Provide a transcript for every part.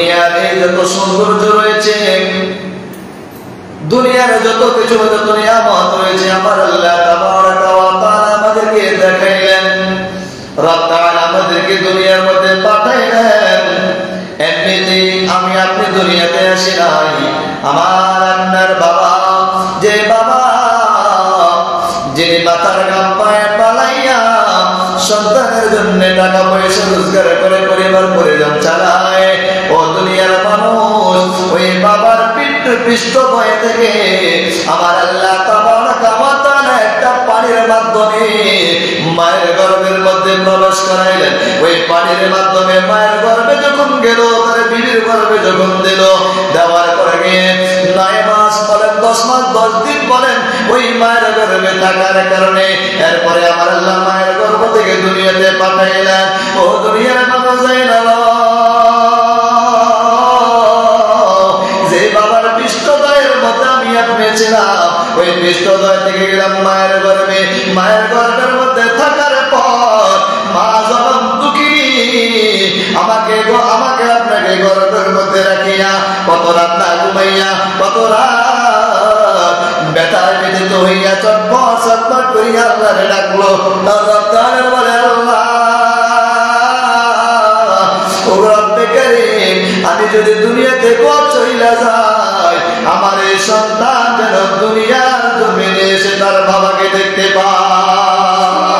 দুনিয়ার এই যত সৌন্দর্য রয়েছে, দুনিয়ার যত কিছু, যত নিয়ামত রয়েছে, আমার আল্লাহ তাবারাকা ওয়া তাআলা আমাদেরকে দেখাইলেন। রব তাআলা আমাদেরকে দুনিয়ার মধ্যে পাঠাইলেন। এমনিতেই আমি আপনি দুনিয়াতে আসি নাই। আমার আপনার বাবা, যে বাবা যিনি মাথার ঘাম পায়ে পালাইয়া সন্তানের জন্য টাকা পয়সা রোজগার করে পরিবার পরিজন চালায়, ও দুনিয়ার মানুষ, ওই বাবার পৃষ্ঠপোষক থেকে আমার আল্লাহ তাবারাকা ওয়া তাআলা একটা পানির মাধ্যমে মায়ের গর্ভের মধ্যে প্রবেশ করাইলেন। ওই পানির মাধ্যমে মায়ের গর্ভে যখন গেল, তার বিবির গর্ভে যখন দিল, দেওয়ার পরে গিয়ে 9 মাস বলেন, 10 মাস 10 দিন বলেন, ওই মায়ের গর্ভে থাকার কারণে এরপরে আমার আল্লাহ মায়ের গর্ভ থেকে দুনিয়াতে পাঠাইলেন। ও দুনিয়ার মানুষ, যে বাবার পৃষ্ঠদয়ের মধ্যে আমি আপনি ছিলাম, ওই পৃষ্ঠদয় থেকে গেলাম মায়ের গর্ভে। মায়ের গর্ভের মধ্যে থাকার পর মা যখন দুঃখী, আমাকে আপনাকে গর্ভের মধ্যে রাখিয়া কত রাত না ঘুমাইয়া, কত রাত ব্যথায় ব্যথিত হইয়া চটপট চটপট করিয়া আল্লাহরে ডাকলো। তার বলে, আল্লাহ ও রব্বে কারীম, আমি যদি দুনিয়া থেকে চইলা যাই, আমার এই সন্তান যেন দুনিয়ার জমিনে এসে তার বাবাকে দেখতে পায়।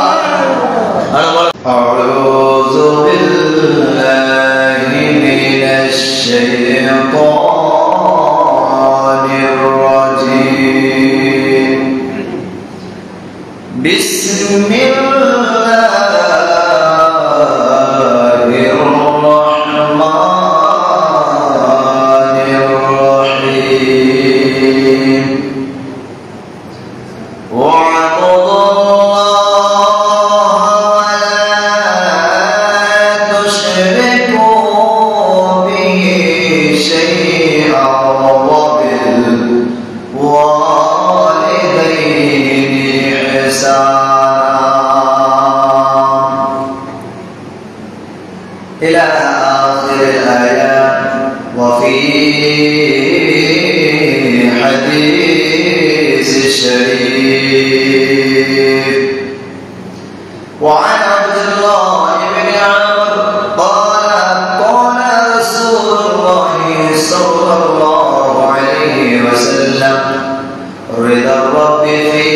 আউযু বিল্লাহি মিনাশ শাইতানির রাজীম। বিসমিল্লাহির রাহমানির রহিম। إلى آخر الآيات. وفي حديث الشريف وعن عبد الله بن عمرو قال قال رسول الله صلى الله عليه وسلم رضا الرب في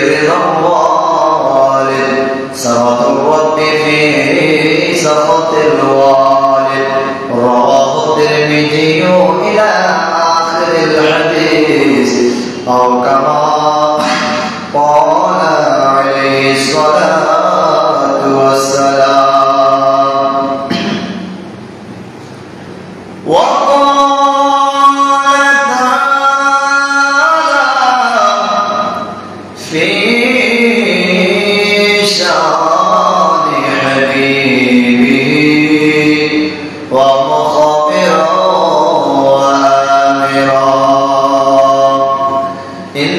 رضا الوالد، سخط الرب في سخط الوالد. رواه الترمذي إلى آخر الحديث، أو كما قال عليه الصلاة والسلام. وقال تعالى في شان حبيبه ومخبرا وآمرا إن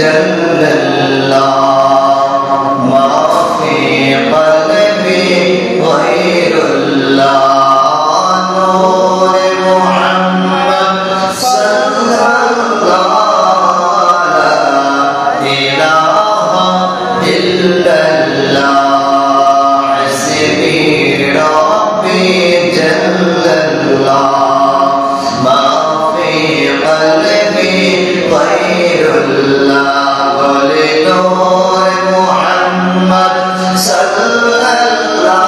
जल्लल्लाह मा फी क़ल्बी गैरुल्लाह नूर मुहम्मद सल्लल्लाह ला इलाहा इल्लल्लाह हस्बी रब्बी जल्लल्लाह मा फी क़ल्बी गैरुल्लाह नूर मुहम्मद सल्लल्लाह ला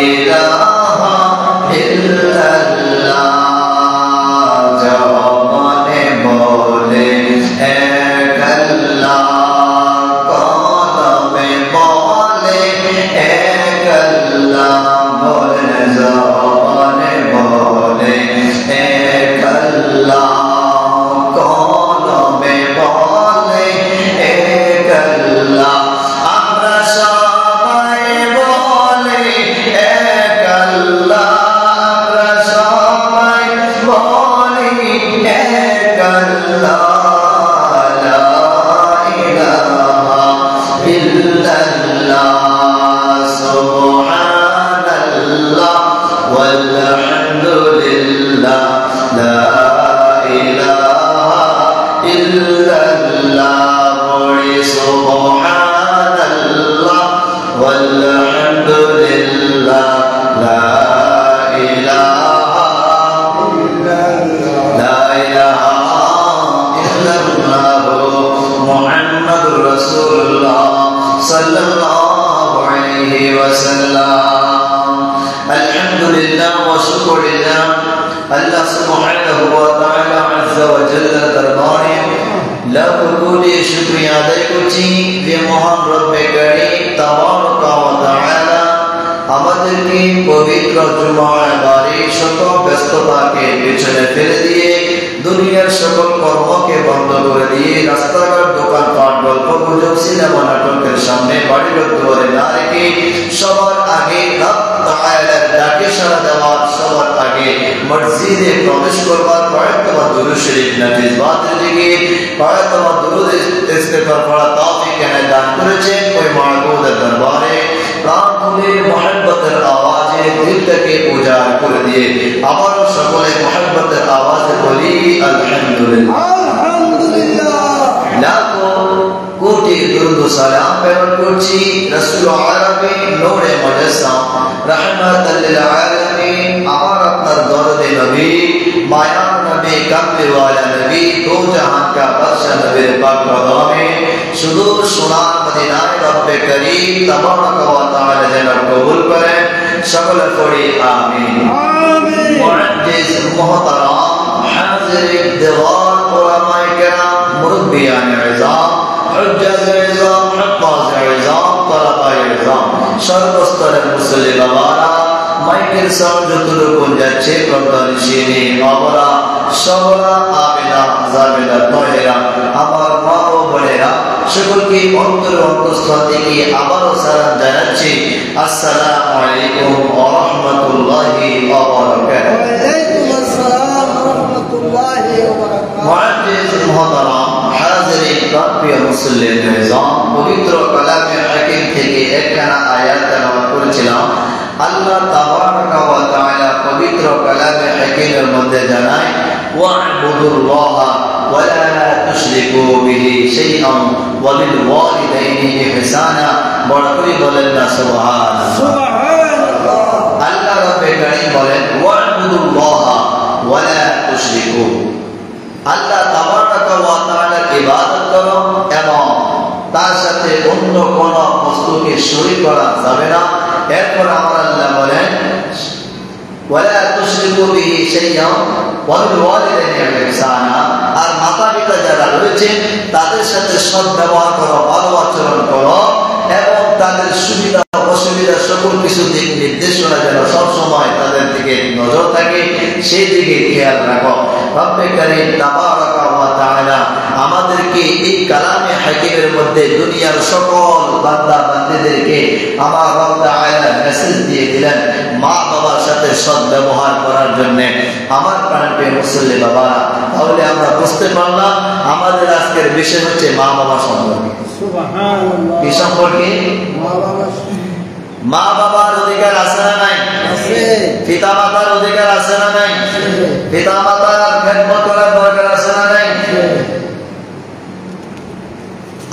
इलाहा इल्लल्लाह जवाने बोले एक अल्लाह कौन में बोले एक अल्लाह बोले जवाने बोले एक अल्लाह कौन में बोले एक अल्लाह আমরা সবাই বলি এক আল্লাহ আমরা সবাই বলি এক আল্লাহ লা ইলাহা ইল্লাল্লাহ সুবহানাল্লাহ ওয়ালহামদুলিল্লাহ লা ইলাহা ইল্লাল্লাহ বলি সুবহানাল্লাহ ওয়ালহামদুলিল্লাহ লা ইলাহা ইল্লাল্লাহ মুহাম্মাদুর রাসূলুল্লাহ সাল্লাল্লাহু আলাইহি ওয়াসাল্লাম আলহামদুলিল্লাহ ওয়া শুকরিল্লাহ আল্লাহ সুবহানাহু ওয়া তাআলা আযযা ওয়া জাল্লা দরবারে লাখ কোটি শুকরিয়া আদায় করছি যে মহান রব্বে কারীম তাবারাকা ওয়া তাআলা আমাদেরকে পবিত্র জুমার বারে সকল ব্যস্ততাকে পিছনে ফেলে দিয়ে দুনিয়ার সকল কর্মকে বন্ধ করে দিয়ে রাস্তাঘাট দোকানপাট গল্প গুজব সিনেমা নাটকের সামনে বাড়ির দুয়ারে না রেখে সবার আগে রব তাআলার ডাকে সাড়া দেওয়ার সবার আগে মসজিদে প্রবেশ করবার পয়গম্বর দুরূদ শরীফ নাফিস বাতের দিকে পয়গম্বর দুরূদ ইস্তেগফার পড়া তৌফিক এনায়েত দান করেছেন ওই মাহবুবের দরবারে প্রাণ খুলে মহব্বতের আওয়াজে দিলটাকে উজাড় করে দিয়ে আবারও সকলে মহব্বতের আওয়াজে বলি আলহামদুলিল্লাহ আলহামদুলিল্লাহ লাখো কোটি দুরূদ ও সালাম প্রেরণ করছি রাসূল আরবি নূরে মুজাসসাম রাহমাতাল লিল আলামিন আমার আপনার দরদে নবী মায়ার নবী কামলি ওয়ালা নবী দো জাহান का बादशाह नबी पाक कदमे सुदूर सुनार मदीनाए रब्बे करीम तबारक व तआला যেন কবুল করেন সকলে পড়ি আমিন আমিন মুআজ্জিজ মুহতারাম হাজির দেওয়ার উলামায়ে কেরাম মুরব্বিয়ান ইজাম হুজ্জাত ইজাম হাফাজ ইজাম তলাবায়ে ইজাম সর্বস্তরের মুসল্লি বাবারা মাইকের সাউন্ড যতটুকু যাচ্ছে প্রদানশীলী বাবারা সবরা আবিদা জাবিদা তহেরা আমার মা ও বোনেরা সকলকে অন্তর অন্তঃস্থল থেকে আবারও সালাম জানাচ্ছি আসসালামু আলাইকুম ওয়া রাহমাতুল্লাহি ওয়া বারাকাতুহু ওয়া আলাইকুম আসসালাম ওয়া রাহমাতুল্লাহি ওয়া বারাকাতুহু মুআজ্জিজ মুহতারাম হাজিরিন প্রিয় মুসল্লিন নিজাম পবিত্র কালামে হাকিম থেকে একখানা আয়াত তেলাওয়াত করেছিলাম আল্লাহ তাবারাকা ওয়া তাআলা পবিত্র কালামে হাকিমের মধ্যে জানায় ওয়া'বুদুল্লাহা ওয়া লা তুশরিকু বিহি শাইআন ওয়া বিল ওয়ালিদাইনি ইহসানা বড় করে বলেন না সুবহানাল্লাহ সুবহানাল্লাহ আল্লাহ রাব্বুল কারীম বলেন ওয়া'বুদুল্লাহা ওয়া লা তুশরিকু আল্লাহ তাবারাকা ওয়া তাআলার ইবাদত করো এবং তার সাথে অন্য কোন বস্তুকে শরীক করা যাবে না এরপর আমার আল্লাহ বলেন ওয়ালা তুশরিকু বিহি শাইআন ওয়া বিল ওয়ালিদাইনি ইহসানা আর মাতা-পিতা যারা রয়েছে তাদের সাথে সৎ ব্যবহার করো ভালো আচরণ করো এবং তাদের সুবিধা অসুবিধা সকল কিছু দিক নির্দেশনা যেন সব সময় তাদের দিকে নজর থাকে সেই দিকে খেয়াল রাখো রব্বে কারীম তাবারাকা ওয়া তাআলা আমাদেরকে এই কালামে হাকিমের মধ্যে দুনিয়ার সকল বান্দা বান্দীদেরকে আমার রব তাআলা মেসেজ দিয়ে দিলেন মা বাবার সাথে সৎ ব্যবহার করার জন্য আমার প্রাণপ্রিয় মুসল্লি বাবারা তাহলে আমরা বুঝতে পারলাম আমাদের আজকের বিষয় হচ্ছে মা বাবা সম্পর্কে। কি সম্পর্কে? মা বাবার অধিকার আছে না নাই? পিতা মাতার অধিকার আছে না নাই? পিতা মাতার খেদমত করার দরকার আছে না নাই?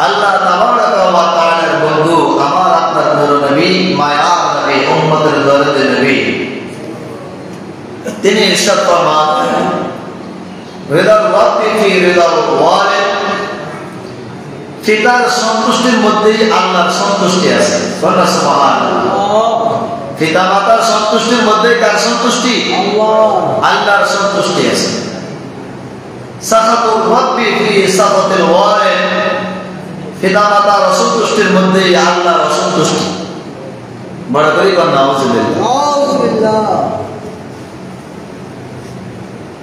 আল্লাহ তাবারাকা ওয়া তাআলার বন্ধু আমার আপনার নূর নবী, মায়ার নবী, উম্মতের দরদে নবী, তিনি ইরশাদ ফরমান, রিদাল রাব্বি ফি রিদাল ওয়ালিদ, পিতার সন্তুষ্টির মধ্যেই আল্লাহর সন্তুষ্টি আছে। বলেন সুবহানাল্লাহ। পিতা মাতার সন্তুষ্টির মধ্যে কার সন্তুষ্টি? আল্লাহর সন্তুষ্টি আছে। সাখাতুর রাব্বি ফি সাখাতিল ওয়ালিদ, পিতা মাতার অসন্তুষ্টির মধ্যে আল্লাহর অসন্তুষ্টি। বড় করে কোন নাউজুবিল্লাহ।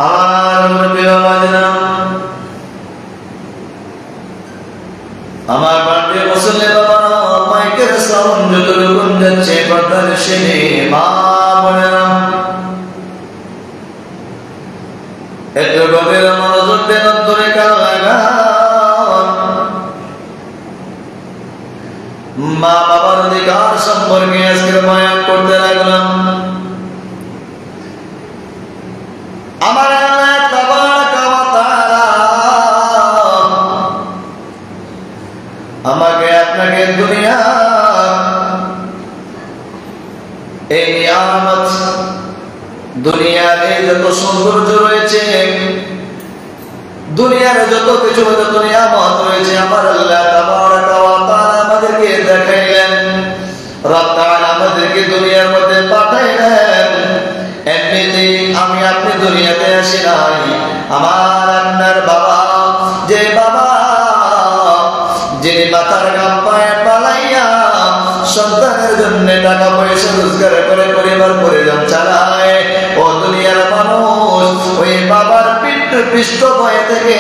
আমার প্রিয় বাজনা, আমার বাড়িতে মুসল্লি বাবারা, মাইকের সাউন্ড যতটুকু যাচ্ছে পর্দার শুনে মা বোনেরা একটু গভীর মনোযোগ দেন, অন্তরে কান লাগান। মা বাবার অধিকার সম্পর্কে আজকে বয়ান করতে লাগলাম। আমার আল্লাহ তাবারাকা ওয়া তাআলা আমাকে আপনাকে দুনিয়া এই নিয়ামত, দুনিয়ার এই যত সৌন্দর্য রয়েছে, দুনিয়ার যত কিছু যত নিয়ামত রয়েছে, আমার আল্লাহ তাবারাকা ওয়া তাআলা আমাদেরকে দেখাইলেন। রব তাআলা আমাদেরকে দুনিয়ার মধ্যে পাঠাইলেন। এমনিতেই আমি আপনি দুনিয়াতে আসি নাই। আমার আপনার বাবা, যে বাবা যিনি মাথার ঘাম পায়ে পালাইয়া সন্তানের জন্য টাকা পয়সা রোজগার করে পরিবার পরিজন চালায়, ও দুনিয়ার মানুষ, ওই বাবার পৃষ্ঠপোষক থেকে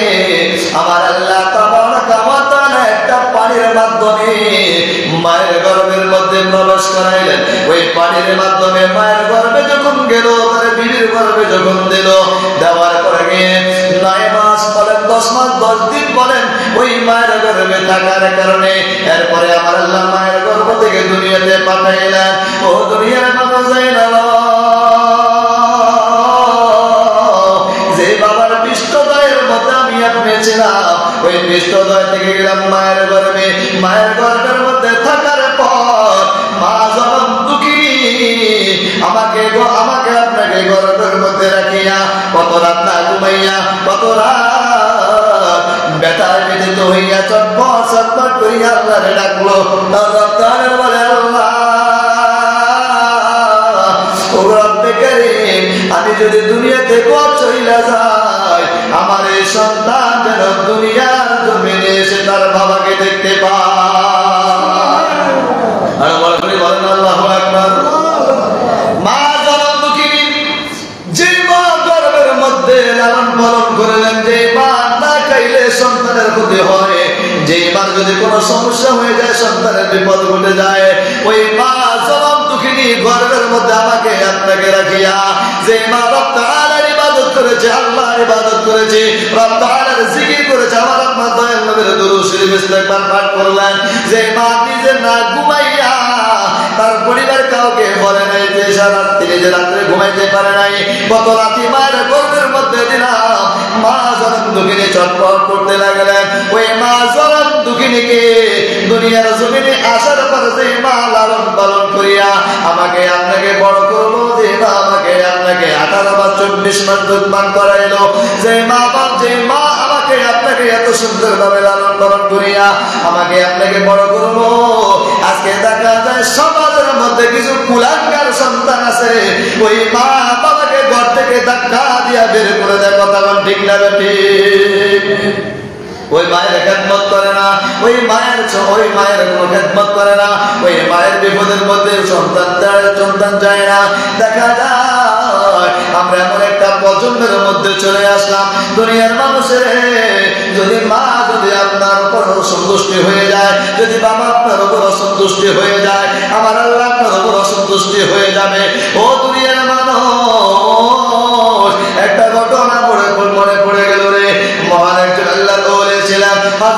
আমার আল্লাহ তাবারাকা ওয়া তাআলা একটা পানির মাধ্যমে মায়ের গর্ভের মধ্যে প্রবেশ করাইলেন। ওই পানির মাধ্যমে মায়ের গর্ভে যখন গেল, তার বিবির গর্ভে যখন দিল, দেওয়ার পরে গিয়ে 9 মাস বলেন, 10 মাস 10 দিন বলেন, ওই মায়ের গর্ভে থাকার কারণে এরপরে আমার আল্লাহ মায়ের গর্ভ থেকে দুনিয়াতে পাঠাইলেন। ও দুনিয়ার মানুষ যাইল, যে বাবার পৃষ্ঠদয়ের মধ্যে আমি আপনি ছিলাম, ওই পৃষ্ঠদয় থেকে গেলাম মায়ের গর্ভে। মায়ের গর্ভের মধ্যে থাকার পর মা যখন দুঃখী, আমাকে আপনাকে গর্ভের মধ্যে রাখিয়া কত রাত না ঘুমাইয়া, কত রাত ব্যথায় ব্যথিত হইয়া চটপট চটপট করিয়া আল্লাহরে ডাকলো। তার বলে, আল্লাহ ও রব্বে কারীম, আমি যদি দুনিয়া থেকে চলে যাই, আমার এই সন্তান যেন দুনিয়ার জমিনে এসে তার বাবাকে দেখতে পায়। আর বলেন আল্লাহু আকবার। মা জনম দুঃখিনী, যে মা গর্ভের মধ্যে লালন পালন করলেন, যে মা না খাইলে সন্তানের ক্ষতি হয়, যে মার যদি কোনো সমস্যা হয়ে যায়, সন্তানের বিপদ ঘটে যায়, ওই মা জনম দুঃখিনী গর্ভের মধ্যে আমাকে আপনাকে রাখিয়া, যে মা রব তাআলার ইবাদত করেছে, আল্লাহর ইবাদত করেছে, রব তাআলার জিকির করেছে, আমার আপনার দয়াল নবীর দরুদ শরীফ ইস্তেগফার পাঠ করলেন, যে মা নিজে না ঘুমাইয়া তার পরিবার কাউকে বলে নাই যে সারাত্রি যে রাত্রে ঘুমাইতে পারে নাই, কত রাতি মায়ের গর্ভের মধ্যে দিলাম। মা জনম দুঃখিনী চটপট করতে লাগলেন। ওই মা জনম দুঃখিনীকে দুনিয়ার জমিনে আসার পরে যে মা লালন পালন করিয়া আমাকে আপনাকে বড় করলো, যে মা আমাকে আপনাকে 18 বা 24 মাস দুধপান করাইলো, যে মা আমাকে আপনাকে এত সুন্দর ভাবে লালন পালন করিয়া আমাকে আপনাকে বড় করলো, আজকে দেখা যায় সমাজের মধ্যে কিছু কুলাঙ্গার সন্তান আছে, ওই মা বাবাকে ঘর থেকে ধাক্কা দিয়া বের করে দেয়। কথা বল ঠিক না ঠিক? ওই মায়ের খেদমত করে না, ওই মায়ের কোনো খেদমত করে না, ওই মায়ের বিপদের মধ্যে সন্তান যায় না। দেখা যায় আমরা এমন একটা প্রজন্মের মধ্যে চলে আসলাম, দুনিয়ার মানুষের যদি মা যদি আপনার উপর অসন্তুষ্টি হয়ে যায়, যদি বাবা আপনার উপর অসন্তুষ্টি হয়ে যায়, আমার আল্লাহ আপনার উপর অসন্তুষ্টি হয়ে যাবে। ও দুনিয়ার মানুষ, একটা ঘটনা মনে পড়ে গেল রে।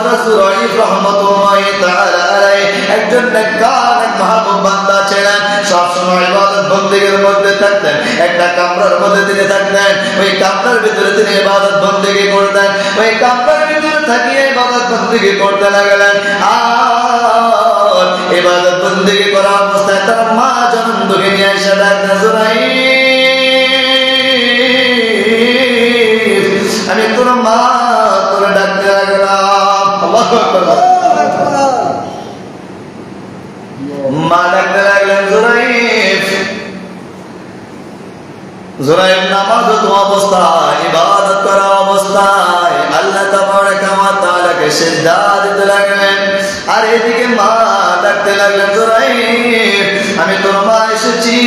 হযরত সুরাইফ রাহমাতুল্লাহি তাআলা আলাইহি একজন নেককার মাহবুব বান্দা ছিলেন, সব সময় ইবাদত বন্দেগীর মধ্যে থাকতেন। একটা কামরার মধ্যে তিনি থাকতেন, ওই কামরার ভিতরে তিনি ইবাদত বন্দেগী করতেন, ওই কামরার ভিতরে থাকিয়ে ইবাদত বন্দেগী করতে লাগলেন। আর ইবাদত বন্দেগী করা অবস্থায় তার মা জনন্দকে নিয়ে এসে ডাকলেন, সুরাইফ আমি তোর মা, তোর ডাকতে লাগলাম। আল্লাহু আকবার। মা ডাকতে লাগলেন, সুরাইফ। সুরাইফ নামাজরত অবস্থায়, ইবাদত করা অবস্থায় আল্লাহ তাবারাকা ওয়া তাআলাকে সিজদা দিতে লাগলেন। আর এদিকে মা ডাকতে লাগলেন, সুরাইফ আমি তোর মা এসেছি,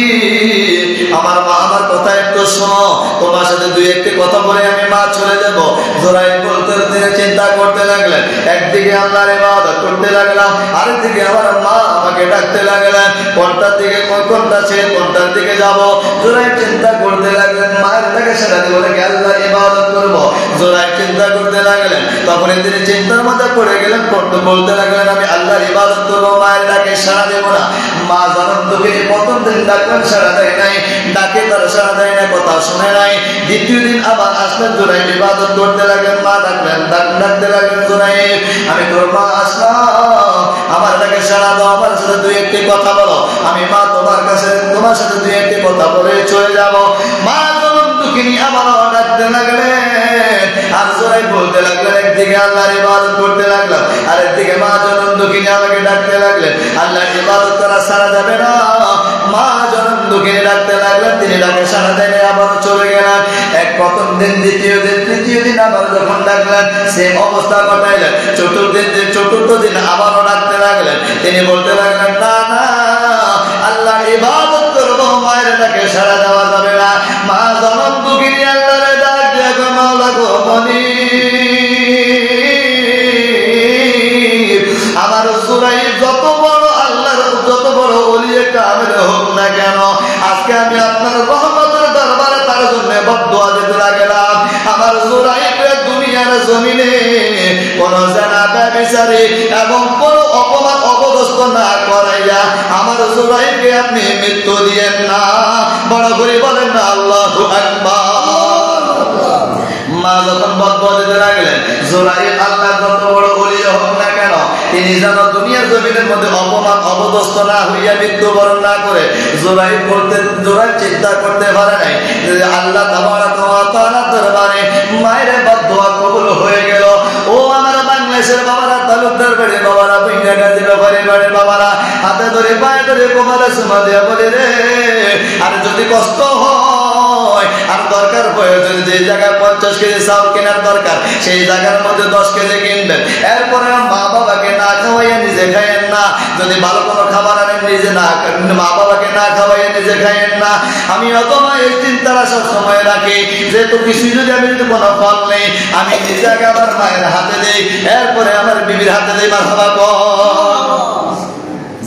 আমার মা আমার কথা একটু শোনো, তোমার সাথে দুই একটি কথা বলে আমি মা চলে যাব। সুরাইফ বলতে তিনি চিন্তা করতে লাগলেন, একদিকে আল্লাহর ইবাদত করতে লাগলাম, আরেকদিকে আমার মা আমাকে ডাকতে লাগলেন, কোনটার দিকে কোনটা ছেড়ে কোনটার দিকে যাব। সুরাইফ চিন্তা করতে লাগলেন, মায়ের ডাকে সাড়া দিব নাকি আল্লাহর ইবাদত করব। সুরাইফ চিন্তা করতে লাগলেন, তখন তিনি চিন্তার মধ্যে পড়ে গেলেন, বলতে লাগলেন আমি আল্লাহর ইবাদত করব, মায়ের ডাকে সাড়া দেব না। মা জনন্তকে প্রথম দিন ডাকলেন, সাড়া দেয় নাই, ডাকে তার সাড়া দেয় না, কথা শুনে নাই। দ্বিতীয় দিন আবার আসলেন, সুরাইফ ইবাদত করতে লাগলেন, মা ডাকলেন, ডাকতে লাগলেন, সুরাইফ আমি তোর মা আসলাম, আমার ডাকে সাড়া দাও, আমার সাথে দুই একটি কথা বলো, আমি মা তোমার কাছে তোমার সাথে দুই একটি কথা বলে চলে যাব। মা জনন্তকে নিয়ে আবার ডাকতে লাগলেন, আর সুরাইফ বলতে লাগলেন, একদিকে আল্লাহর ইবাদত করতে লাগলাম, আর একদিকে মা জনন্তকে নিয়ে আমাকে ডাকতে লাগলেন, আল্লাহর ইবাদত করা সারা যাবে না। মা জনন্তকে ডাকতে লাগলেন, তিনি ডাকে সারা দেন, আবার চলে গেলেন। এক প্রথম দিন, দ্বিতীয় দিন, তৃতীয় দিন আবার যখন ডাকলেন সেম অবস্থা ঘটাইলেন। চতুর্থ দিন আবারও ডাকতে লাগলেন, তিনি বলতে লাগলেন না না আল্লাহর ইবাদত করবো, মায়ের ডাকে সারা দেওয়া যাবে না। মা জনন্তকে নিয়ে আল্লাহর ডাক দিয়ে মাওলা গো মনি আমার সুরাইফ যত বড় আল্লাহর যত বড় ওলি কামেল হোক না কেন, আজকে আমি আপনার রহমতের দরবারে তার জন্য বদদুয়া দিতে লাগলাম। আমার সুরাইফ দুনিয়ার জমিনে কোন জানাবে বিচারে এবং কোন অপমান অপদস্থ না করাইয়া আমার সুরাইফকে আপনি মৃত্যু দিয়েন না। বড় করে বলেন না আল্লাহু আকবার। মা যখন বদদুয়া দিতে লাগলেন, সুরাইফ আল্লাহ যত বড় ওলি হোক না কেন, তিনি যেন দুনিয়ার জমিনের মধ্যে অপমান অপদস্থ না হইয়া মৃত্যুবরণ না করে। সুরাইফ চিন্তা করতে পারে নাই যে আল্লাহ তাবারাকা ওয়া তাআলার দরবারে মায়ের বদদুয়া কবুল হয়ে গেল। ও আমার বাংলাদেশের বাবারা, তালুকদার বাড়ি বাবারা, বইঙ্গা গাজী ব্যাপারীর বাড়ি বাবারা, হাতে ধরে পায়ে ধরে কোমরে চুমা দিয়া বলে রে, আর যদি কষ্ট হয় আর দরকার প্রয়োজন যে জায়গায় 50 কেজি চাউল কেনার দরকার সেই জায়গার মধ্যে 10 কেজি কিনবেন। এরপরে মা বাবাকে না খাওয়াইয়া নিজে খাইয়েন না, যদি ভালো কোনো খাবার আনেন নিজে না, মা বাবাকে না খাওয়াইয়া নিজে খাইয়েন না। আমি অথবা এই চিন্তাটা সব সময় রাখি, যেহেতু কিছু যদি আমি যদি কোনো ফল নেই আমি নিজে আগে আমার মায়ের হাতে দেই, এরপরে আমার বিবির হাতে দেই। মারহাবা কর,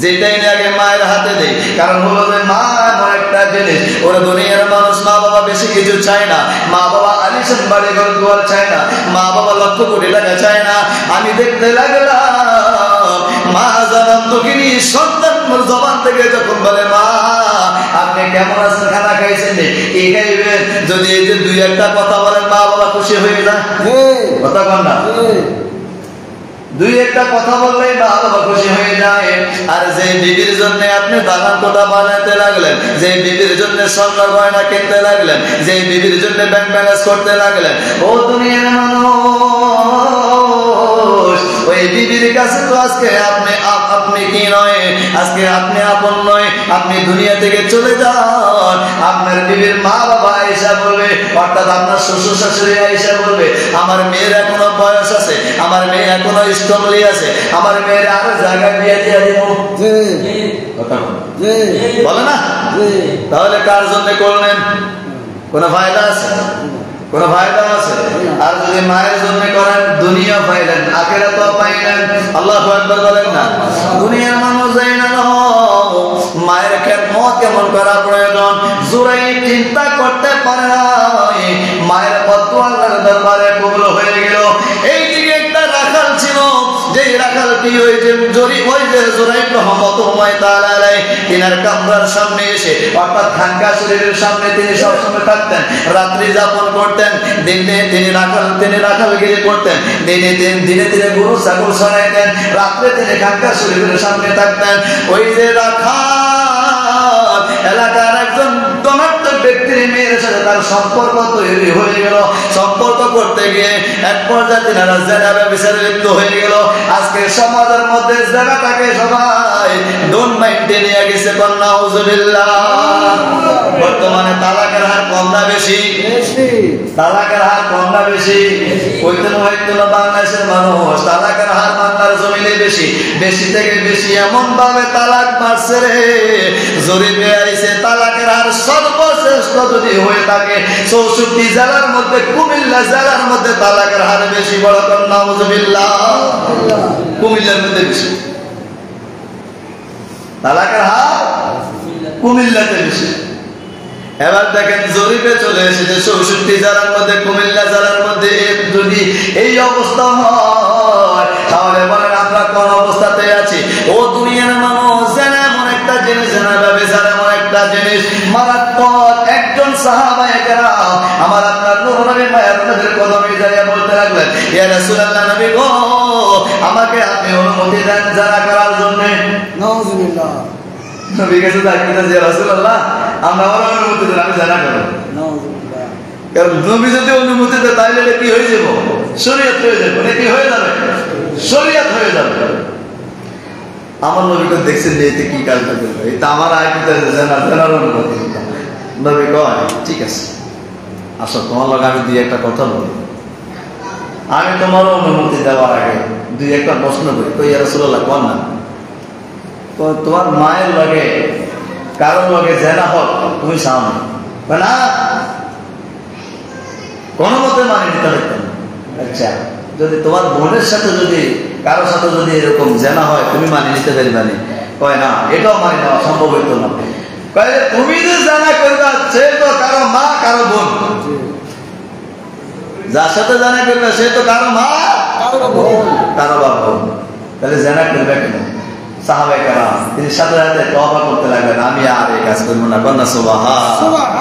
যেটাই না আগে মায়ের হাতে দেই। কারণ হলো যে মা এমন একটা জিনিস, ওরা দুনিয়ার মানুষ মা বাবা বেশি কিছু চায় না, মা বাবা আলিশান বাড়ি ঘর দুয়ার চায় না, মা বাবা লক্ষ কোটি টাকা চায় না। আমি দেখতে লাগলাম মা জনন্তকে নিয়ে সন্তান জবান থেকে যখন বলে মা আপনি কেমন আছেন, খানা খাইছেন, কি খাইবেন, যদি এই যে দুই একটা কথা বলেন মা বাবা খুশি হয়ে যায়। কথা বল না, দুই একটা কথা বললেই মা বাবা খুশি হয়ে যায়। আর যে বিবির জন্য আপনি দালান কোঠা বানাতে লাগলেন, যে বিবির জন্য স্বর্ণ গয়না কিনতে লাগলেন, যে বিবির জন্য ব্যাংক ব্যালেন্স করতে লাগলেন, ও দুনিয়ার মানুষ, ওই বিবির কাছে তো আজকে আপনি কি নয়, আজকে আপনি আপন নয়, আপনি দুনিয়া থেকে চলে যান। আপনার বিবির মা বাবা আয়েশা বলবে, অর্থাৎ আপনার শ্বশুর শাশুড়ি আয়েশা বলবে আমার মেয়ের এখনো বয়স আছে, আমার মেয়ে এখনো স্ট্রংলি আছে, আমার মেয়ের আরো জায়গা দিয়ে দিয়ে দিব। বলে না? তাহলে কার জন্য করলেন? কোনো ফায়দা আছে? কোনো ফায়দা আছে? আর যদি মায়ের জন্য করেন দুনিয়া পাইলেন, আখিরাত পাইলেন। আল্লাহু আকবার বলেন না? দুনিয়ার মানুষ যায় না মায়ের খেদমত কেমন করা প্রয়োজন। সুরাইফ চিন্তা করতে পারে না, মায়ের বদদুয়া আল্লাহর দরবারে কবুল হয়ে গেল। এই দিকে একটা রাখাল ছিল, যে রাখালটি ওই যে জুরাইব রহমাতুল্লাহ তাআলা আলাইহি তিনার কামরার সামনে এসে অর্থাৎ খানকা শরীফের সামনে তিনি সবসময় থাকতেন, রাত্রি যাপন করতেন, দিনে তিনি রাখালগিরি করতেন, দিনে দিনে গরু ছাগল চড়াইতেন, রাত্রে তিনি খানকা শরীফের সামনে থাকতেন। ওই যে রাখাল এলাকার একজন ধনাত্মক ব্যক্তির মেয়ের সাথে তার সম্পর্ক তৈরি হয়ে গেল। সম্পর্ক করতে গিয়ে এক পর্যায়ে তিনারা জেনা ব্যভিচারে লিপ্ত হয়ে গেল। আজকে সমাজের মধ্যে জেনাটাকে সবাই ডোন মাইন্ডে নিয়ে গেছে। নাউজুবিল্লাহ। বর্তমানে তালাকের হার কম না বেশি? তালাকের হার কম না বেশি? হয়তো বাংলাদেশের মানুষ তালাকের হার বাংলার জমিনে বেশি, বেশি থেকে বেশি এমন ভাবে তালাক মারছে রে, জরিপে আইছে তালাকের হার সর্বশ্রেষ্ঠ যদি হয়ে থাকে 64 জেলার মধ্যে কুমিল্লা জেলার মধ্যে তালাকের হার বেশি। বড় কর নাউজুবিল্লাহ। কুমিল্লার মধ্যে বেশি তালাকের হার, কুমিল্লাতে বেশি। এবার দেখেন জরিপে চলে এসেছে 64 জেলার মধ্যে কুমিল্লা জেলার মধ্যে যদি এই অবস্থা হয় তাহলে বলেন আমরা কোন অবস্থাতে আছি? ও দুনিয়ার মানুষ, জেনা এমন একটা জিনিস, জেনা ব্যভিচার এমন একটা জিনিস মারাত্মক। একজন সাহাবায়ে কেরাম আমার আপনার নূর নবী মায়ের নবীর কদমে যাইয়া বলতে লাগলেন, ইয়া রাসূলুল্লাহ, নবী গো আমাকে আপনি অনুমতি দেন জেনা করার জন্য। নাউজুবিল্লাহ। নবী কাছে যাইতেন, ইয়া রাসূলুল্লাহ আমরা অনুমতি দেন, আমি জেনা করব। নাউজুবিল্লাহ। কারণ নবী যদি অনুমতি দেয় তাহলে এটা কি হয়ে যাব? শরীয়ত হয়ে যাবে। এটা কি হয়ে যাবে? শরীয়ত হয়ে যাবে। আমার নবীকে দেখছেন যে এতে কি কাজটা করবে, এটা আমার আয়াতে জেনার অনুমতি। নবী কয় ঠিক আছে, আসো তোমার লগে আমি দুই একটা কথা বলি। আমি তোমার অনুমতি দেওয়ার আগে দুই একটা প্রশ্ন করি। তো ইয়া রাসূলুল্লাহ কোন না, তো তোমার মায়ের লগে কারোর লগে জেনা হোক তুমি চাও না? কোনো মতে মানে নিতে পারতেন। আচ্ছা, যদি তোমার বোনের সাথে যদি কারোর সাথে যদি এরকম জেনা হয় তুমি মানে নিতে পারবে না? কয় না, এটাও মানে নেওয়া সম্ভব হইতো না। কয় তুমি যে জেনা করবে সে তো কারো মা কারো বোন, যার সাথে জেনা করবে সে তো কারো মা কারো বাপ বোন, তাহলে জেনা করবে কেন? সাহাবায়ে কেরাম তিনি সাথে সাথে তওবা করতে লাগলেন, আমি আর এই কাজ করব না। কন্যা সুবহানাল্লাহ।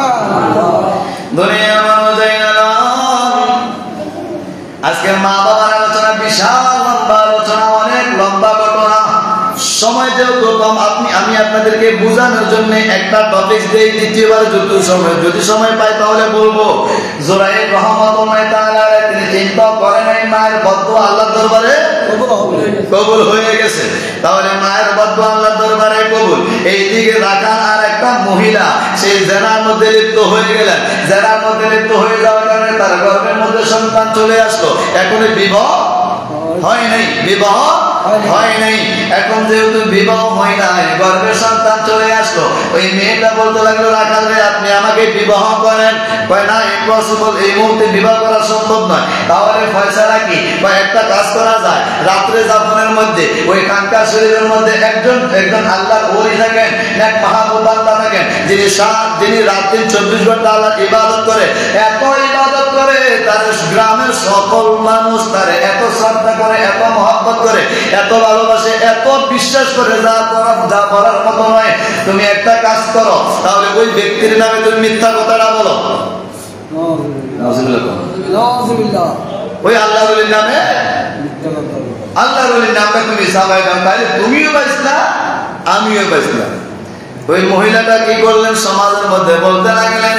দুনিয়া মানুষ আজকে মা বাবার আলোচনা বিশাল লম্বা আলোচনা, অনেক লম্বা ঘটনা। সময় যেহেতু কম, আমি আপনাদেরকে বোঝানোর জন্য একটা টপিক দেই। দ্বিতীয়বার যদি সময় পাই তাহলে বলবো। জুরাইব রহমাতুল্লাহ তাআলা তিনি চিন্তা করে নাই মায়ের বদদুয়া আল্লাহর দরবারে কবুল হয়ে গেছে, তাহলে মায়ের বদদুয়া আল্লাহর দরবারে কবুল। এইদিকে রাখাল আর একটা মহিলা সেই জেনার মধ্যে লিপ্ত হয়ে গেলেন। জেনার মধ্যে লিপ্ত হয়ে যাওয়ার কারণে তার গর্ভের মধ্যে সন্তান চলে আসলো। এখনো বিবাহ হয় নাই, বিবাহ হয় নাই। এখন যেহেতু বিবাহ হয় নাই, গর্ভের সন্তান চলে আসলো। ওই মেয়েটা বলতে লাগলো, রাখাল রে আপনি আমাকে বিবাহ করেন। কয় না, ইম্পসিবল, এই মুহূর্তে বিবাহ করা সম্ভব নয়। তাহলে ফয়সালা কি? কয় একটা কাজ করা যায়, রাত্রে যাপনের মধ্যে ওই খানকা শরীফের মধ্যে একজন আল্লাহর ওলি থাকেন, এক মাহবুব বান্দা থাকেন, যিনি রাত দিন 24 ঘন্টা আল্লাহর ইবাদত করে। এত ইবাদত করে তার গ্রামের সকল মানুষ তারে এত শ্রদ্ধা করে, এত মহব্বত করে, এত ভালোবাসে, এত বিশ্বাস করে, যা বলার মতো নয়। তুমি একটা কাজ করো, তাহলে ওই ব্যক্তির নামে তুমি মিথ্যা কথাটা বলো। ওই আল্লাহর ওলির নামে, আল্লাহর ওলির নামটা তুমি সাবাই দাও, তাহলে তুমিও বাঁচলা আমিও বাঁচলাম। ওই মহিলাটা কি করলেন? সমাজের মধ্যে বলতে লাগলেন,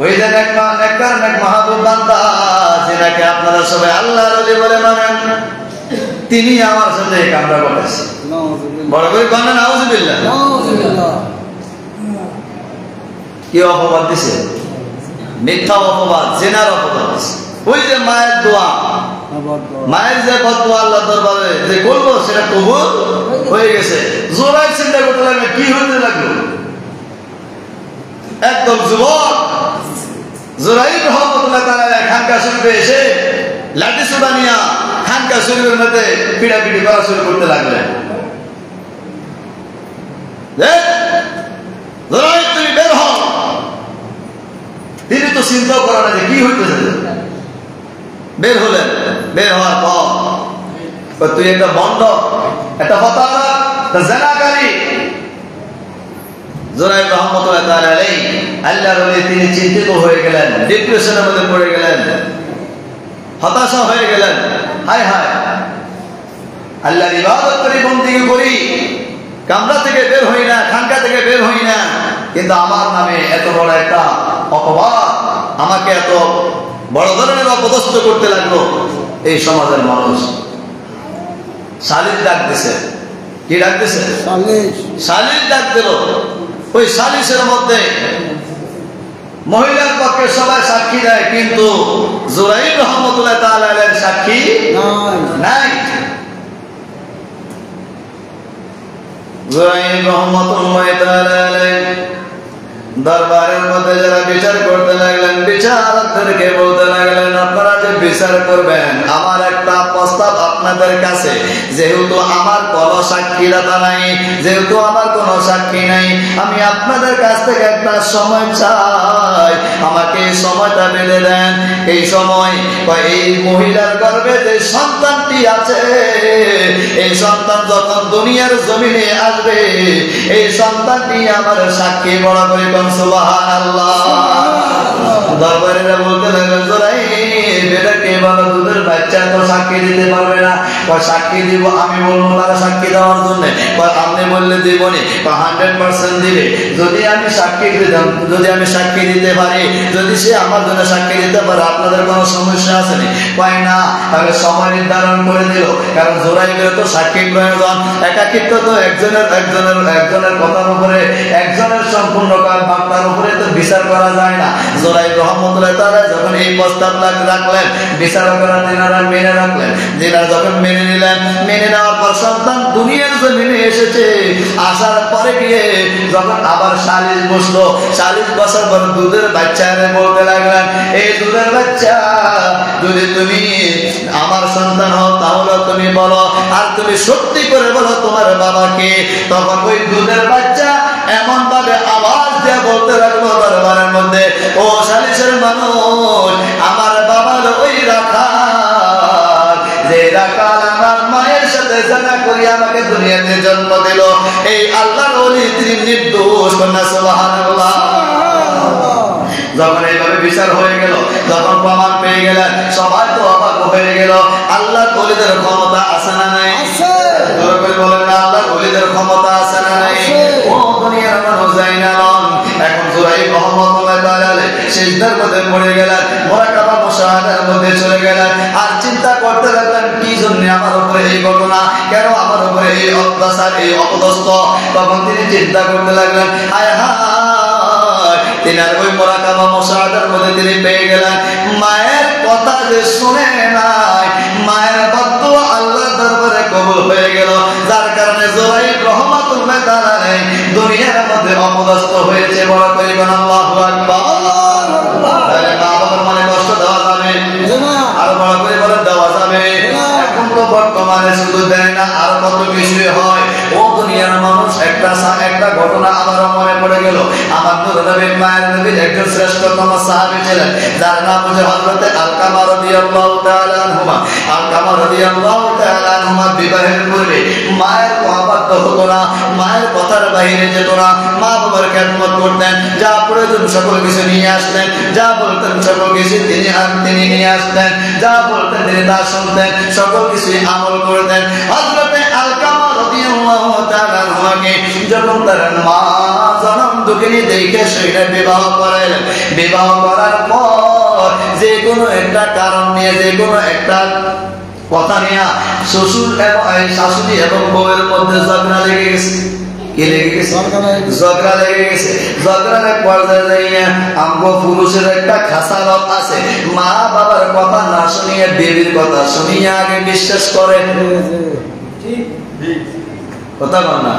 ওই যে এক মাহবুব বান্দা যেটাকে আপনারা সবাই আল্লাহর ওলি বলে মানেন, তিনি আমার সাথে এই কামরা করেছে। বড় করে কন্যা নাউজুবিল্লাহ। কি অপবাদ দিছে? মিথ্যা অপবাদ, জেনার অপবাদ দিছে। ওই যে মায়ের দোয়া, মায়ের যে বদদুয়া আল্লাহর দরবারে যে করবো সেটা কবুল হয়ে গেছে। জোরাই চিন্তা করতে লাগবে কি হতে লাগলো। একদম যুবক জুরাইব রহমাতুল্লাহ তাআলা খানকা শরীফে এসে লাঠি সোটা নিয়ে খানকা শরীফের মধ্যে পিড়াপিড়ি করা শুরু করতে লাগলেন। জুরাইব তুমি বের হও। তিনি তো চিন্তা করেন যে কি হইতেছে। বের হলেন। বের হওয়ার পর তুই একটা বন্ধ, একটা হতাশা, একটা জেনাকারী। জুরাইর রহমতুল্লাহ তাআলা আলাইহি আল্লাহর ওলি তিনি চিন্তিত হয়ে গেলেন, ডিপ্রেশনের মধ্যে পড়ে গেলেন, হতাশা হয়ে গেলেন। হায় হায়, আল্লাহর ইবাদত করি, বন্দেগী করি, কামরা থেকে বের হই না, খানকা থেকে বের হই না, কিন্তু আমার নামে এত বড় একটা অপবাদ, আমাকে এত বড় ধরনের অপদস্থ করতে লাগলো এই সমাজের মানুষ। সালিস ডাক দিছে। কি ডাক দিছে? সালিস ডাক দিল। ওই সালিসের মধ্যে মহিলার পক্ষে সবাই সাক্ষী দেয়, কিন্তু জুরাইর রহমতুল্লাহ তাআলা আলাইহির সাক্ষী নাই। জুরাইর রহমতুল্লাহ তাআলা আলাইহি দরবারের মধ্যে যারা বিচার করতে লাগলেন, বিচারকদেরকে বলতে লাগলেন, আপনারা যে বিচার করবেন, আমার একটা প্রস্তাব আপনাদের কাছে। যেহেতু আমার কোনো সাক্ষীদাতা নাই, যেহেতু আমার কোনো সাক্ষী নাই, আমি আপনাদের কাছ থেকে একটা সময় চাই, আমাকে এই সময়টা বেঁধে দেন। এই সময় এই মহিলার গর্ভে যে সন্তানটি আছে, এই সন্তান যখন দুনিয়ার জমিনে আসবে, এই সন্তানটি আমার সাক্ষী বড় করে সুবহানাল্লাহ। দরবারেরা বলতে লাগলেন, জুরাইর বেটাকে বলো, দুধের বাচ্চা তো সাক্ষী দিতে পারবে না। সাক্ষী দিব, আমি বলবো তারা সাক্ষী দেওয়ার জন্য। আপনি বললে দিবনি, 100% দিবে। যদি আমি সাক্ষী দিতাম, যদি আমি সাক্ষী দিতে পারি, যদি সে আমার জন্য সাক্ষী দিতে পারে, আপনাদের কোনো সমস্যা আছে না? কয় না। তাহলে সময় নির্ধারণ করে দিল, কারণ জুরাইরের তো সাক্ষী প্রয়োজন। একাকিত্ব তো একজনের কথার উপরে, একজনের সম্পূর্ণ বার্তার উপরে তো বিচার করা যায় না। জুরাইর রহমতুল্লাহ তাআলা যখন এই প্রস্তাব রাখলেন, বিচারকরা তিনারা মেনে রাখলেন। যিনারা যখন মেনে নিলেন, মেনে নেওয়ার পর সন্তান দুনিয়ার জমিনে এসেছে। আসার পরে গিয়ে যখন আবার সালিস বসলো, সালিস বসার পর দুধের বাচ্চারে বলতে লাগলেন, এই দুধের বাচ্চা, যদি তুমি আমার সন্তান হও তাহলে তুমি বলো, আর তুমি সত্যি করে বলো তোমার বাবাকে। তখন ওই দুধের বাচ্চা এমন ভাবে আওয়াজ দিয়ে বলতে লাগলো দরবারের মধ্যে, ও সালিসের মানুষ, আমার বাবার ওই রাখাল, যে রাখাল আমার মায়ের সাথে জানা করি আমাকে দুনিয়াতে জন্ম দিল, এই আল্লাহর ওলি তিনি নির্দোষ। সুবহানাল্লাহ। যখন এইভাবে বিচার হয়ে গেল, যখন প্রমাণ পেয়ে গেলেন, সবাই তো অবাক হয়ে গেল। আল্লাহর ওলিদের ক্ষমতা আছে না নাই? বলেন না, আল্লাহর ওলিদের ক্ষমতা আছে না নাই? ও দুনিয়ার মানুষ জানা লন। এখন জুরাইর রহমতুল্লাহ তাআলা সিজদার মধ্যে পড়ে গেলেন, মুরাকাবা মুশাহাদার মধ্যে চলে গেলেন, আর চিন্তা করতে লাগলেন, কি জন্য আমার উপরে এই ঘটনা, কেন আমার উপরে এই অত্যাচার, এই অপদস্থ। তখন তিনি চিন্তা করতে লাগলেন, হায় হায়, তিনার ওই মুরাকাবা মুশাহাদার মধ্যে তিনি পেয়ে গেলেন, মায়ের কথা যে শুনে নাই, মায়ের বদদুয়া আল্লাহর দরবারে কবুল হয়ে গেল। যার কারণে জুরাইর রহমতুল্লাহ তাআলা দুনিয়ার মধ্যে অপদস্থ হয়েছে। বড় করে বলেন আল্লাহু আকবার। তাহলে মা বাবার মনে কষ্ট দেওয়া যাবে না, আর বড় করে বলেন দেওয়া যাবে। এখন তো বর্তমানে শুধু দেয় না, আর কত কিছু হয়। ও দুনিয়ার মানুষ, একটা ঘটনা আমার মনে পড়ে গেল। আমার নবীর মায়ের নবীর একজন শ্রেষ্ঠতম সাহাবী ছিলেন, যার নাম হচ্ছে হযরত আলকামা রাদিয়াল্লাহু তাআলা আনহুমা। আলকামা রাদিয়াল্লাহু তাআলা আনহুমা বিবাহের পূর্বে মায়ের মহব্বত হতো না, মায়ের কথার বাইরে যেত না, মা বাবার খেদমত করতেন, যা প্রয়োজন সকল কিছু নিয়ে আসতেন, যা বলতেন সকল কিছু তিনি নিয়ে আসতেন, যা বলতেন তিনি তা শুনতেন, সকল কিছু আমল করতেন। হযরত আলকামা রাদিয়াল্লাহু তাআলা আনহুকে যখন তার মা জনম দুঃখিনী দেখে সেটা বিবাহ করালেন। বিবাহ করার পর যে কোনো একটা কারণ নিয়ে, যে কোনো একটা কথা নিয়ে শ্বশুর এবং শাশুড়ি এবং বউয়ের মধ্যে ঝগড়া লেগে গেছে। কি লেগে গেছে? ঝগড়া লেগে গেছে। ঝগড়ার পর্যায়ে যাইয়া আমগো পুরুষের একটা খাসালত আছে, মা বাবার কথা না শুনিয়ে বেবির কথা শুনিয়ে আগে বিশ্বাস করে। কথা বল না।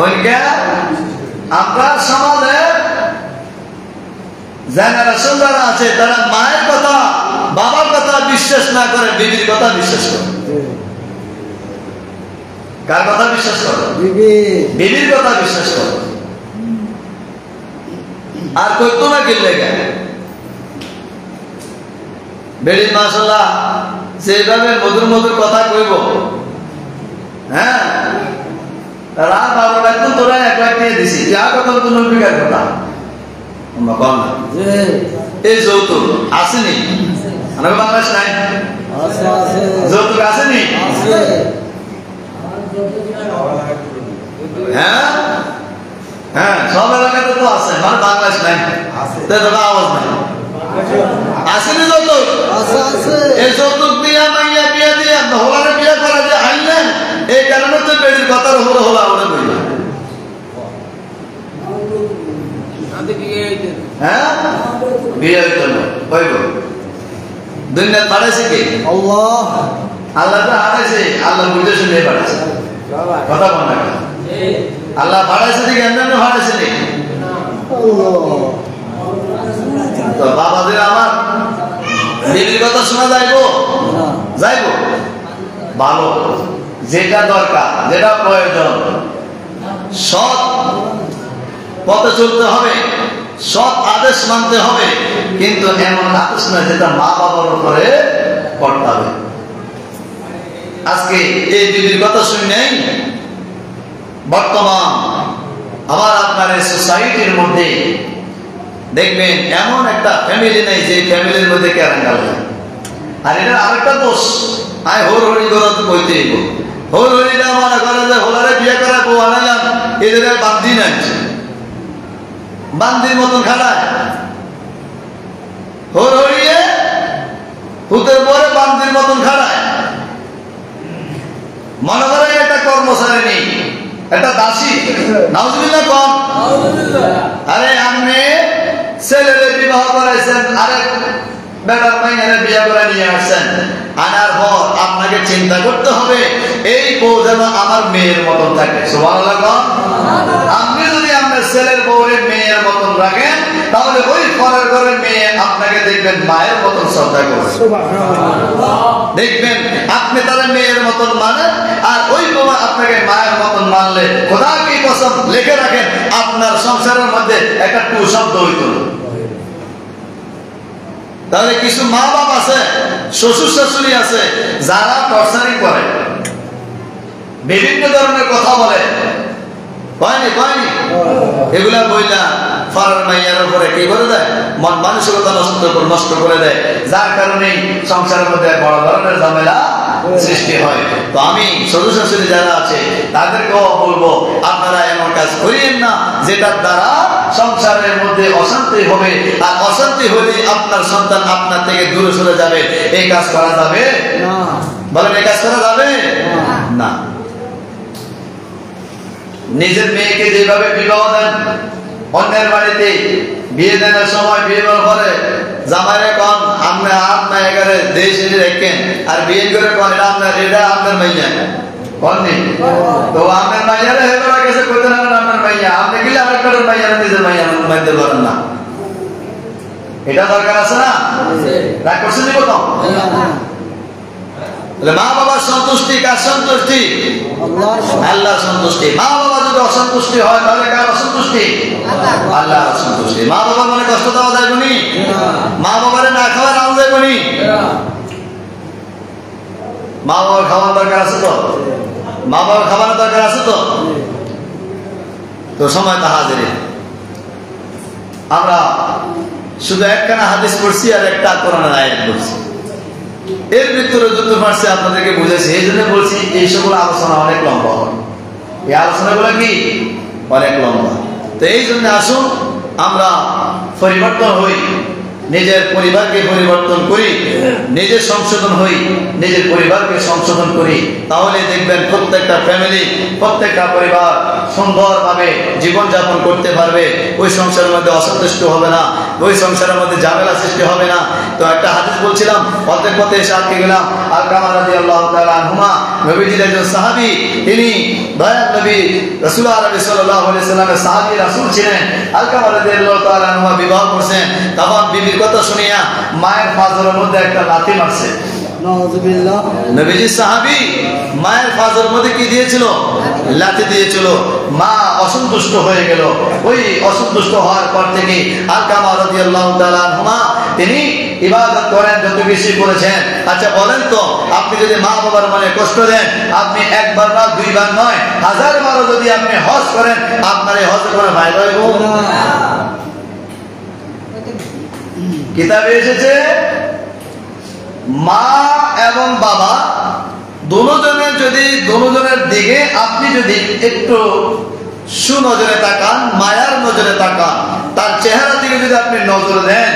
ওইটা আমরা সমাজে জেনারেশন যারা আছে, তারা মায়ের কথা, বাবার কথা বিশ্বাস না করে বিবির কথা বিশ্বাস করে। কার কথা বিশ্বাস করো? বিবির কথা বিশ্বাস করো। আর করতো না কিনলে বেড়ি মাশাআল্লাহ যেভাবে মধুর মধুর কথা কইব, হ্যাঁ রাত 12 একদম তোরা 1 লাখ দিয়ে দিছি, যা কথা তো নবিকার কথা আমরা কম না। এই যৌতুক আসেনি আমাদের বাংলাদেশ নাই? যৌতুক আসেনি? হ্যাঁ হ্যাঁ, সব এলাকাতে তো আছে, মানে বাংলাদেশ নাই, আওয়াজ নাই। আসেনি যৌতুক? এই যৌতুক দিয়া মাইয়া বিয়া দিয়ে হোলারে বিয়া করা যে আইলেন, এই কারণে তো বেড়ির কথার উপরে হোলা ওরে বইল। হ্যাঁ বিয়ে হইতো না, হইব দুনিয়া পাঠাইছে কি? আল্লাহ। আল্লাহ তো হারাইছে, আল্লাহ বুঝে শুনে পাঠাইছে, কথা বল না। আল্লাহ ভাড়াইছে নাকি এমনি ভাড়াইছে নাকি? তো বাবাদের আমার বিবির কথা শোনা যাইবো? যাইবো ভালো, যেটা দরকার, যেটা প্রয়োজন, সৎ পথে চলতে হবে, সৎ আদেশ মানতে হবে, কিন্তু এমন আদেশ না যেটা মা বাবার উপরে করতে হবে। আজকে এই বিবির কথা শুনে বর্তমান আমার আপনার এই সোসাইটির মধ্যে দেখবেন এমন একটা ফ্যামিলি নেই যে ফ্যামিলির মধ্যে কেরাঙ্গাল নেই। আর এটা আরেকটা দোষ, আয় হোর হরি করা তো কইতে হইব। হোর হরিটা মনে করে যে হোলারে বিয়ে করা বউ আনালাম, এদের বান্দি নাই, বান্দির মতন খাড়ায়। হোর হরিয়ে হুতের পরে বান্দির মতন খাড়ায়। মনে করেন একটা কর্মচারী নেই, একটা দাসী, নাউজুবিল্লাহ কম। আরে আপনি ছেলেদের বিবাহ করাইছেন, আরে বেটার মাইয়ারে বিয়ে করে নিয়ে আসছেন, আনার পর আপনাকে চিন্তা করতে হবে এই বউ যেন আমার মেয়ের মতন থাকে। সুবহানাল্লাহ কম। আপনি যদি আপনার ছেলের বউরে মেয়ের মতন রাখেন, তাহলে ওই পরের ঘরের মেয়ে আপনাকে দেখবেন মায়ের মতন শ্রদ্ধা করবে। দেখবেন আপনি তারা মেয়ের মতন মানেন, আর ওই বউ আপনাকে মায়ের মতন মানলে খোদা কি কসম লিখে রাখেন আপনার সংসারের মধ্যে একটা টু শব্দ হইত। তাহলে কিছু মা বাপ আছে, শ্বশুর শাশুড়ি আছে, যারা টর্চারিং করে, বিভিন্ন ধরনের কথা বলে, কয়নি কয়নি এগুলা বইলা ফরার মাইয়ার উপরে কি করে দেয়, মন মানসিকতা নষ্ট করে দেয়, যার কারণে সংসারের মধ্যে বড় ধরনের ঝামেলা সৃষ্টি হয়। তো আমি শ্বশুর শাশুড়ি যারা আছে তাদেরকেও বলবো, আপনারা এমন কাজ করিয়েন না যেটার দ্বারা সংসারের মধ্যে অশান্তি হবে, আর অশান্তি হলে আপনার সন্তান আপনার থেকে দূরে সরে যাবে। এই কাজ করা যাবে না, বলেন এই কাজ করা যাবে না। নিজের মেয়েকে যেভাবে বিবাহ দেন, অন্যের বাড়িতে বিয়ে দেওয়ার সময় বিয়ে করে জামাইরে কন আপনি হাত না এগারে দেশ এনে রেখেন, আর বিয়ে করে কন এটা আপনার মাইয়া কননি, তো আপনার মাইয়ারে হেবার কাছে কইতে না আপনার মাইয়া, আপনি গেলে আরেকবার মাইয়া নিজের মাইয়া মানতে পারেন না। এটা দরকার আছে না? রাগ করছেন নি কত? মা বাবার সন্তুষ্টি কার সন্তুষ্টি? আল্লাহর সন্তুষ্টি। মা বাবা যদি অসন্তুষ্টি হয় তাহলে কার অসন্তুষ্টি? আল্লাহর সন্তুষ্টি। মা বাবা মনে কষ্ট দেওয়া যাবে নি, মা বাবারে না খাওয়া নাও যাবে নি। মা বাবার খাওয়ার দরকার আছে তো, মা বাবার খাবারের দরকার আছে তো। তো সময় তা হাজিরে আমরা শুধু একখানা হাদিস পড়ছি আর একটা কোরআনের আয়াত পড়ছি, এর ভিতরে যত পারছি আপনাদেরকে বুঝেছি। এই জন্য বলছি এই সকল আলোচনা অনেক লম্বা হবে, এই আলোচনাগুলো কি অনেক লম্বা। তো এই জন্য আসুন আমরা পরিবর্তন হই, নিজের পরিবারকে পরিবর্তন করি, নিজের সংশোধন হই, নিজের পরিবারকে সংশোধন করি, তাহলে দেখবেন প্রত্যেকটা ফ্যামিলি, প্রত্যেকটা পরিবার সুন্দরভাবে জীবনযাপন করতে পারবে। ওই সংসারের মধ্যে অসন্তুষ্ট হবে না, ওই সংসারের মধ্যে ঝামেলা সৃষ্টি হবে না। তো একটা হাদিস বলছিলাম, অর্ধেক পথে এসে আটকে গেলাম। আলকামা রাদিয়াল্লাহু তাআলা আনহুমা, নবীজির একজন সাহাবী, তিনি দয়ার নবী রাসূল আরবি সাল্লাল্লাহু আলাইহি সাল্লামের সাহাবী রাসূল ছিলেন। আলকামা রাদিয়াল্লাহু তাআলা আনহুমা বিবাহ করছেন, তখন বিবির কথা শুনিয়া মায়ের ফাজরের মধ্যে একটা লাথি মারছে। নাউযুবিল্লাহ। নবীজি সাহাবী মায়ের ফাজরের মধ্যে কি দিয়েছিল? লাথি দিয়েছিল। মা অসন্তুষ্ট হয়ে গেল। ওই অসন্তুষ্ট হওয়ার পর থেকে আলকামা রাদিয়াল্লাহু তাআলা আনহুমা তিনি ইবাদত করেন যত বেশি করেছেন। আচ্ছা বলেন তো, আপনি যদি মা বাবার মনে কষ্ট দেন, আপনি একবার না দুইবার নয়, 1000 বারও যদি আপনি হজ করেন, আপনার এই হজে কোনো ফায়দা হইব? কিতাবে এসেছে মা এবং বাবা দুজনের দিকে আপনি যদি একটু সুনজরে তাকান, মায়ার নজরে তাকান, তার চেহারা দিকে যদি আপনি নজর দেন,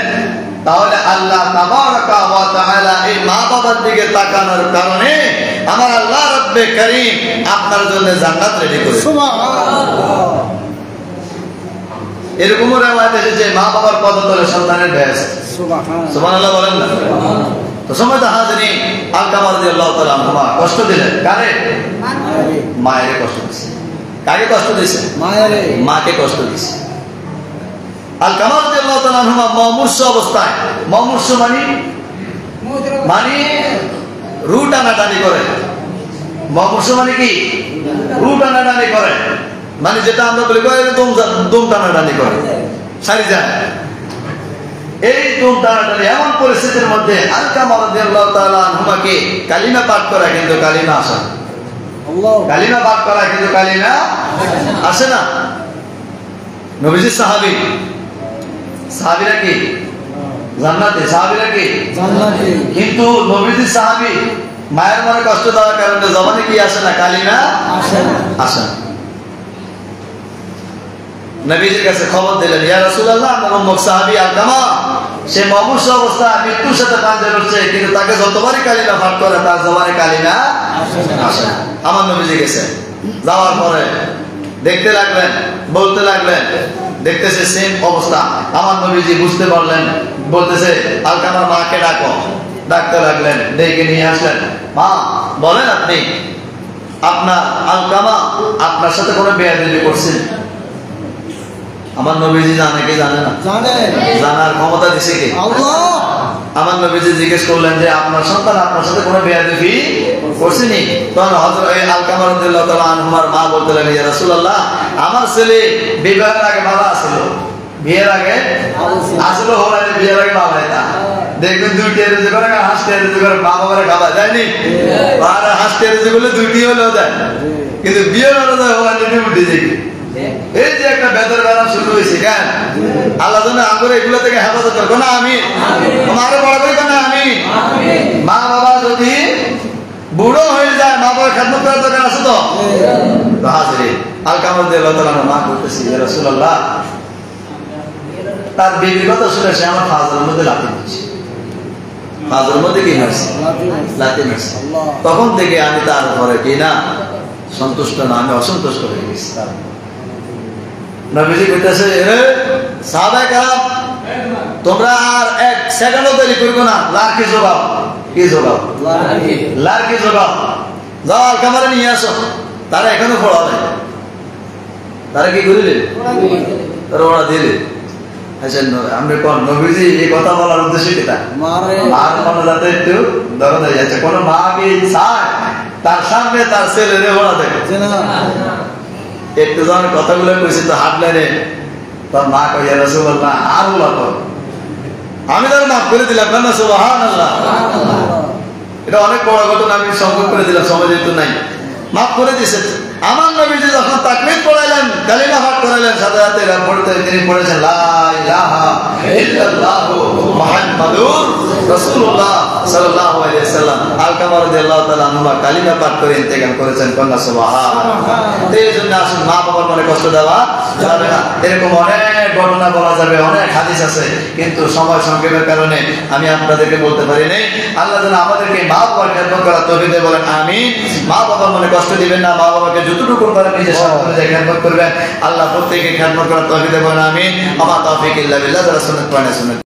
তাহলে আল্লাহ তাবারাকা ওয়া তাআলা এই মা বাবার দিকে তাকানোর কারণে আমার আল্লাহ রব্বে কারীম আপনার জন্য জান্নাত রেডি করেছে। সুবহানাল্লাহ। এরকম রিওয়ায়াত এসেছে মা বাবার পদতলে সন্তানের বেহেশত। সুবহানাল্লাহ। সুবহানাল্লাহ বলেন না? তো সময়ত হাজরিন, আলকামা রাদিয়াল্লাহু তাআলা আনহা কষ্ট দিলেন কারে? মায়ের কষ্ট দিয়েছে। কাকে কষ্ট দিয়েছে? মাকে কষ্ট দিয়েছে। আলকামা রাদিয়াল্লাহু তাআলা আনহা মুমূর্ষ অবস্থায়, মুমূর্ষ মানে রু টানাটানি করে। মুমূর্ষ মানে কি? রু টানাটানি করে, মানে যেটা আমরা বলি দম টানাটানি করে, সারি যায়। এই দম টানাটানি এমন পরিস্থিতির মধ্যে আলকামা রাদিয়াল্লাহু তাআলা আনহাকে কালিমা পাঠ করা, কিন্তু কালিমা আসে না। কালিমা পাঠ করা কিন্তু কালিমা আসে না। নবীজি সাহাবী, সাহাবীরা কি জান্নাতে? সাহাবীরা কি জান্নাতে? কিন্তু নবীজি সাহাবী, মায়ের মনে কষ্ট দেওয়ার কারণে জবানে কি আসে না? কালিমা আসে না। নবীজির কাছে খবর দিলেন, ইয়া রাসূলুল্লাহ, আমার উম্মত সাহাবী আলকামা সে মুমূর্ষ অবস্থা, মৃত্যুর সাথে পাঞ্জা লড়ছে, কিন্তু তাকে যতবারই কালিমা পাঠ করে তার জবানে কালিমা আসে না। আমার নবীজি গেছে, যাওয়ার পরে দেখতে লাগলেন, বলতে লাগলেন, দেখতেছে সেম অবস্থা। আমার নবীজি বুঝতে পারলেন, বলতেছে আলকামার মাকে ডাকো। ডাকতে লাগলেন, ডেকে নিয়ে আসলেন। মা বলেন, আপনি আপনার আলকামা আপনার সাথে কোনো বেয়াদবি করছেন? আমার নবীজি জানে কি জানে না? জানার ক্ষমতা দিছে কে? আল্লাহ। আমার নবীজি জিজ্ঞেস করলেন যে আপনার সন্তান আপনার সাথে কোনো বেয়াদবি করছেনি? তখন হযরত আলকামা রাদিয়াল্লাহু তাআলা আনহুর মা বলতে লাগলেন, ইয়া রাসূলুল্লাহ, আমার ছেলে বিবাহের আগে বাবা ছিল, বিয়ের আগে আসল হওয়ার বিয়ের আগে বাবা এটা দেখবেন দুইটি রেজে করে, হাসতে রেজে করে, মা বাবারে খাওয়া যায়নি? আর হাসতে রেজে করলে দুইটি হলেও দেয়, কিন্তু বিয়ের আলাদা হওয়ার জন্য উঠে যায়। এই যে একটা বেদর বেড়া শুরু হয়েছে, কেন? আল্লাহ যেন আগে এগুলো থেকে হেফাজত করবো না। আমি আরো বড় করে কেন? আমি মা বাবা যদি বুড়ো হয়ে যায়, মা বাবার খেদমত করার দরকার আছে তো? হাজির আলকামা রাদিয়াল্লাহু তাআলা মা করতেছি, ইয়া রাসূলুল্লাহ, তার বিবির কথা শুনে সে আমার ফাজলের মধ্যে লাথি দিচ্ছে। ফাজলের মধ্যে কি হয়েছে? লাথি মারছে। তখন থেকে আমি তার উপরে কি না সন্তুষ্ট না, আমি অসন্তুষ্ট হয়ে গেছি। নবীজি কইতেছে, সাহাবায়ে কেরাম, তোমরা আর এক সেকেন্ডও দেরি করবে না, লাড়কি জবাব। কি জবাব? লাড়কি জবাব। যাও আলকামারে নিয়ে আসো। তারা এখনো পড়া নাই, তারা কি করিলেন? তারা ওরা দিলে। আচ্ছা, আমরা কোন নবীজি এই কথা বলার উদ্দেশ্য কি? আর মনে যাতে একটু দরদ হয়ে যাচ্ছে। কোন মা কি চায় তার সামনে তার ছেলেরে ওরা দেয়? একটু যখন কথাগুলো কইছি তো হাঁটলেনে, তার মা কই, ইয়া রাসূলুল্লাহ, আর বলা তো, আমি তার মাফ করে দিলাম না। সুবহানাল্লাহ। এটা অনেক বড় ঘটনা, আমি সংক্ষেপ করে দিলাম, সময় যেহেতু নাই, মাফ করে দিয়েছে। আমার নবীজি যখন তাকবীর পড়াইলেন, কালিমা পাঠ করাইলেন, সাথে সাথে পড়তে তিনি পড়েছেন লা ইলাহা ইল্লাল্লাহু মুহাম্মাদুর রাসূলুল্লাহ সাল্লাল্লাহু আলাইহি ওয়াসাল্লাম। আলকামা রাদিয়াল্লাহু তাআলা আনহা কালিমা পাঠ করে ইন্তেকাল করেছেন। কন্যা সুবহানাল্লাহ। এই জন্য আসুন, মা বাবার মনে কষ্ট দেওয়া যাবে না। এরকম অনেক ঘটনা বলা যাবে, অনেক হাদিস আছে, কিন্তু সময় সংক্ষেপের কারণে আমি আপনাদেরকে বলতে পারি নাই। আল্লাহ যেন আমাদেরকে মা বাবার খেদমত করার তৌফিক দেন, বলেন আমিন। মা বাবার মনে কষ্ট দিবেন না, মা বাবাকে যতটুকু পারেন নিজের সামনে খেদমত করবেন। আল্লাহ প্রত্যেককে খেদমত করার তৌফিক দেন, বলেন আমিন। আমার তৌফিক ইল্লা বিল্লাহ। যারা সুন্নাত পড়েন, সুন্নাত